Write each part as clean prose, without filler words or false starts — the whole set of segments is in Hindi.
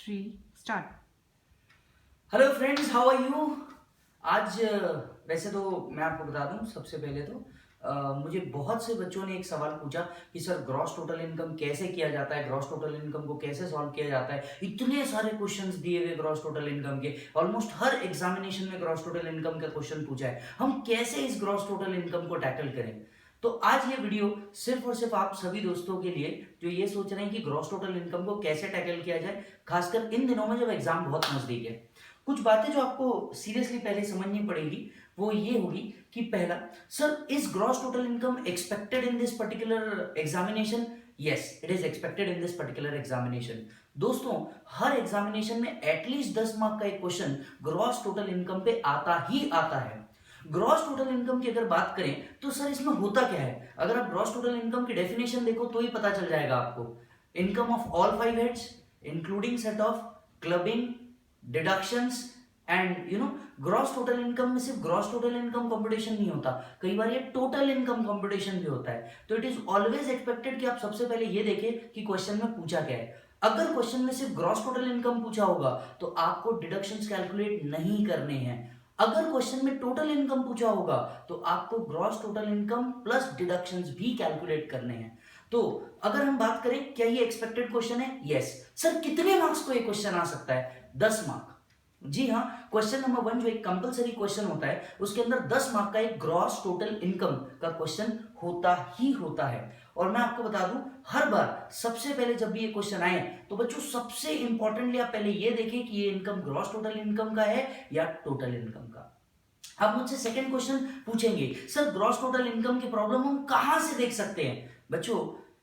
3 start. Hello friends, how are you. आज वैसे तो मैं आपको बता दूं, सबसे पहले तो मुझे बहुत से बच्चों ने एक सवाल पूछा कि सर ग्रॉस टोटल इनकम कैसे किया जाता है, ग्रॉस टोटल इनकम को कैसे सॉल्व किया जाता है। इतने सारे क्वेश्चंस दिए हुए ग्रॉस टोटल इनकम के, ऑलमोस्ट हर एग्जामिनेशन में ग्रॉस टोटल इनकम का क्वेश्चन पूछा है। हम कैसे इस ग्रॉस टोटल इनकम को टैकल करें। तो आज ये वीडियो सिर्फ और सिर्फ आप सभी दोस्तों के लिए जो ये सोच रहे हैं कि ग्रॉस टोटल इनकम को कैसे टैकल किया जाए, खासकर इन दिनों में जब एग्जाम बहुत नजदीक है। कुछ बातें जो आपको सीरियसली पहले समझनी पड़ेगी वो ये होगी कि पहला, sir is gross total income expected in this particular examination. Yes, it is expected in this particular examination. दोस्तों, हर एग्जामिनेशन में एटलीस्ट 10 मार्क का एक क्वेश्चन ग्रॉस टोटल इनकम पे आता ही आता है। ग्रॉस टोटल इनकम की अगर बात करें तो सर इसमें होता क्या है, अगर आप ग्रॉस टोटल इनकम की डेफिनेशन देखो तो ही पता चल जाएगा आपको। Income of all 5 heads including set of clubbing, deductions and gross total income में सिर्फ ग्रॉस टोटल इनकम कंपटीशन नहीं होता, कई बार ये टोटल इनकम कंपटीशन भी होता है। तो इट इज ऑलवेज एक्सपेक्टेड कि आप सबसे पहले ये देखें कि क्वेश्चन में पूछा क्या है। अगर क्वेश्चन में सिर्फ ग्रॉस टोटल इनकम पूछा होगा तो आपको डिडक्शंस कैलकुलेट नहीं करने हैं। अगर क्वेश्चन में टोटल इनकम पूछा होगा तो आपको gross total income plus deductions भी कैलकुलेट करने हैं। तो अगर हम बात करें क्या ये एक्सपेक्टेड क्वेश्चन है, यस। सर कितने मार्क्स को ये क्वेश्चन आ सकता है, 10 मार्क। जी हाँ, क्वेश्चन नंबर 1 जो एक कंपलसरी क्वेश्चन होता है उसके अंदर 10 मार्क का एक ग्रॉस टोटल इनकम का क्वेश्चन होता ही होता है। और मैं आपको बता दूं, हर बार सबसे पहले जब भी ये क्वेश्चन आए तो बच्चों सबसे इंपॉर्टेंटली आप पहले ये देखें कि ये इनकम ग्रॉस टोटल इनकम का है या टोटल इनकम का। आप मुझसे सेकंड क्वेश्चन पूछेंगे, सर ग्रॉस टोटल इनकम की प्रॉब्लम हम कहां से देख सकते हैं। बच्चों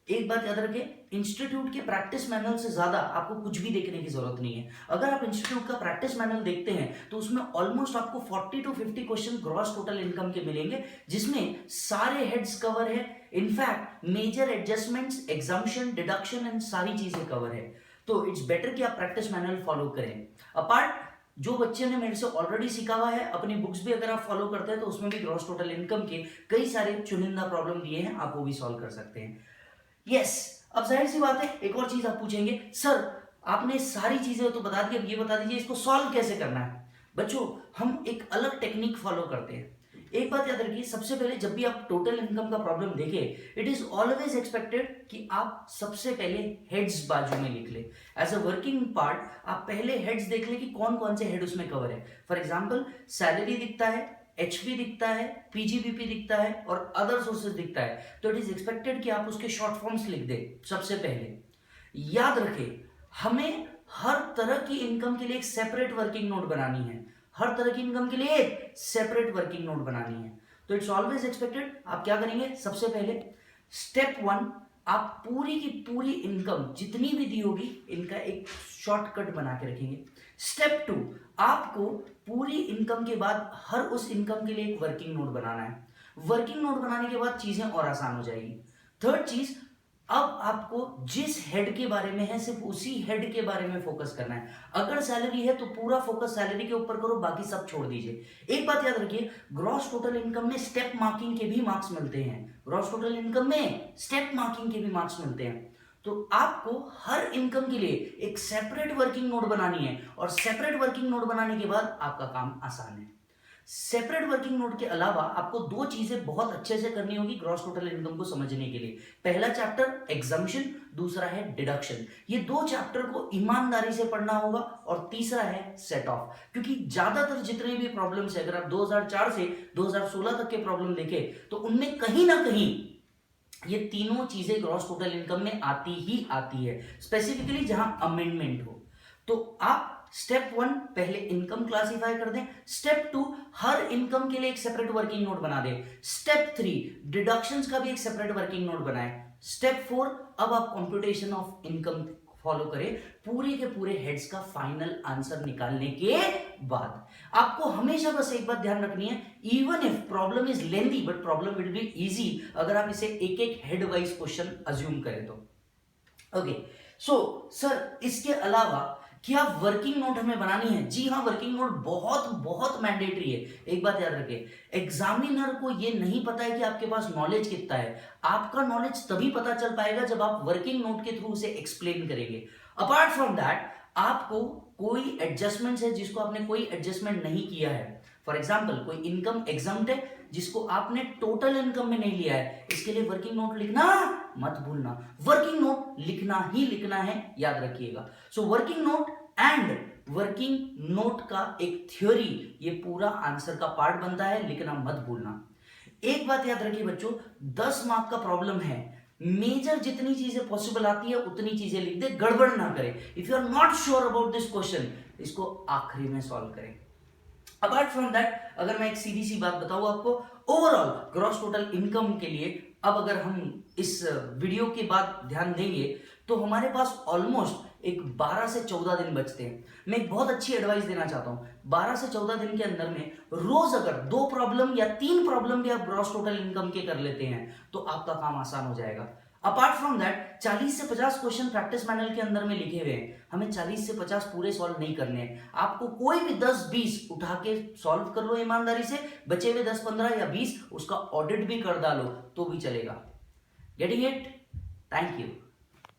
एक बात याद रखें, इंस्टीट्यूट के प्रैक्टिस मैनुअल से ज्यादा आपको कुछ भी देखने की जरूरत नहीं है। अगर आप इंस्टीट्यूट का प्रैक्टिस मैनुअल देखते हैं तो उसमें ऑलमोस्ट आपको 40 to 50 question gross total income के मिलेंगे, जिसमें सारे हेड्स कवर है। In fact major adjustments, exemption, deduction and सारी चीजें कवर है। तो इट्स बेटर कि आप प्रैक्टिस मैनुअल फॉलो करें। अपार्ट जो बच्चे ने मेरे से ऑलरेडी सीखा हुआ है, अपनी बुक्स भी अगर आप फॉलो करते हैं तो उसमें भी ग्रॉस टोटल इनकम के कई सारे चुनिंदा प्रॉब्लम दिए हैं, आप वो भी सॉल्व कर सकते हैं। यस, अब जाहिर सी बात है एक और चीज आप पूछेंगे, सर आपने सारी चीजें तो बता दी, अब ये बता दीजिए इसको सॉल्व कैसे करना है। बच्चों हम एक अलग टेक्निक फॉलो करते हैं। एक बात याद रखिए, सबसे पहले जब भी आप टोटल इनकम का प्रॉब्लम देखें, इट इज ऑलवेज एक्सपेक्टेड कि आप सबसे पहले हेड्स बाजू में लिख ले। एज अ वर्किंग पार्ट आप पहले हेड्स देख ले कि कौन कौन से हेड उसमें कवर है। फॉर एग्जाम्पल सैलरी दिखता है, एचपी दिखता है, पीजीबीपी दिखता है और अदर सोर्सेज दिखता है, तो इट इज एक्सपेक्टेड कि आप उसके शॉर्ट फॉर्म्स लिख दे सबसे पहले। याद रखें, हमें हर तरह की इनकम के लिए एक सेपरेट वर्किंग नोट बनानी है, हर तरह की इनकम के लिए एक सेपरेट वर्किंग नोट बनानी है। तो इट्स ऑलवेज एक्सपेक्टेड आप क्या करेंगे, सबसे पहले स्टेप 1 आप पूरी की पूरी इनकम जितनी भी दी होगी इनका एक शॉर्टकट बना के रखेंगे। स्टेप 2 आपको पूरी इनकम के बाद हर उस इनकम के लिए एक वर्किंग नोट बनाना है। वर्किंग नोट बनाने के बाद चीजें और आसान हो जाएगी। थर्ड चीज, अब आपको जिस हेड के बारे में है सिर्फ उसी हेड के बारे में फोकस करना है। अगर सैलरी है तो पूरा फोकस सैलरी के ऊपर करो, बाकी सब छोड़ दीजिए। एक बात याद रखिए, ग्रॉस टोटल इनकम में स्टेप मार्किंग के भी मार्क्स मिलते हैं, ग्रॉस टोटल इनकम में स्टेप मार्किंग के भी मार्क्स मिलते हैं। तो आपको हर इनकम के लिए एक सेपरेट वर्किंग नोट बनानी है और सेपरेट वर्किंग नोट बनाने के बाद आपका काम आसान है। सेपरेट वर्किंग नोट के अलावा आपको 2 चीजें बहुत अच्छे से करनी होगी ग्रॉस टोटल इनकम को समझने के लिए। पहला चैप्टर एग्जम्पशन, दूसरा है डिडक्शन। ये 2 चैप्टर को ईमानदारी से पढ़ना होगा और तीसरा है सेट ऑफ। क्योंकि ज्यादातर जितने भी प्रॉब्लम्स है, अगर आप 2004 से 2016 तक के प्रॉब्लम देखें तो उनमें कहीं ना कहीं ये तीनों चीजें ग्रॉस टोटल इनकम में आती ही आती है, स्पेसिफिकली जहां अमेंडमेंट हो। तो आप स्टेप 1 पहले इनकम क्लासिफाई कर दें, स्टेप 2 हर इनकम के लिए एक सेपरेट वर्किंग नोट बना दें, स्टेप 3 डिडक्शंस का भी एक सेपरेट वर्किंग नोट बनाएं, स्टेप 4 अब आप कंप्यूटेशन ऑफ इनकम फॉलो करें पूरे के पूरे हेड्स का फाइनल आंसर निकालने के बाद। आपको हमेशा बस एक बात ध्यान रखनी है, even if problem is lengthy but problem will be easy अगर आप इसे एक एक हेड वाइज क्वेश्चन अज्यूम करें तो। ओके, सो सर इसके अलावा क्या वर्किंग नोट हमें बनानी है? जी हाँ, वर्किंग नोट बहुत बहुत मैंडेटरी है। एक बात याद रखिए, एग्जामिनर को ये नहीं पता है कि आपके पास नॉलेज कितना है। आपका नॉलेज तभी पता चल पाएगा जब आप वर्किंग नोट के थ्रू उसे एक्सप्लेन करेंगे। अपार्ट फ्रॉम दैट आपको कोई एडजस्टमेंट है जिसको आपने कोई एडजस्टमेंट नहीं किया है, फॉर एग्जाम्पल कोई इनकम एग्जाम्प्ट है जिसको आपने टोटल इनकम में नहीं लिया है, इसके लिए वर्किंग नोट लिखना मत भूलना, वर्किंग नोट लिखना ही लिखना है, याद रखिएगा। So working note and working note का एक थ्योरी ये पूरा आंसर का पार्ट बनता है, लिखना मत भूलना। एक बात याद रखिए बच्चों, 10 मार्क का प्रॉब्लम है, मेजर जितनी चीजें पॉसिबल आती है उतनी चीजें लिख दे, गड़बड़ ना करें। If you are not sure about this question, इसको आखिरी में सॉल्व करें। अपार्ट फ्रॉम दैट, अगर मैं एक सीधी सी बात बताऊं आपको, ओवरऑल ग्रॉस टोटल इनकम के लिए अब अगर हम इस वीडियो के बाद ध्यान देंगे तो हमारे पास ऑलमोस्ट एक 12 से 14 दिन बचते हैं। मैं एक बहुत अच्छी एडवाइस देना चाहता हूं, 12 से 14 दिन के अंदर में रोज अगर 2 प्रॉब्लम या 3 प्रॉब्लम भी आप ग्रॉस टोटल इनकम के कर लेते हैं तो आपका काम आसान हो जाएगा। अपार्ट फ्रॉम दैट 40 से 50 क्वेश्चन प्रैक्टिस मैनुअल के अंदर में लिखे हुए हैं, हमें 40 से 50 पूरे सॉल्व नहीं करने हैं। आपको कोई भी 10-20 उठा के सॉल्व कर लो ईमानदारी से, बचे हुए 10-15 या 20 उसका ऑडिट भी कर डालो तो भी चलेगा। Getting it? Thank you.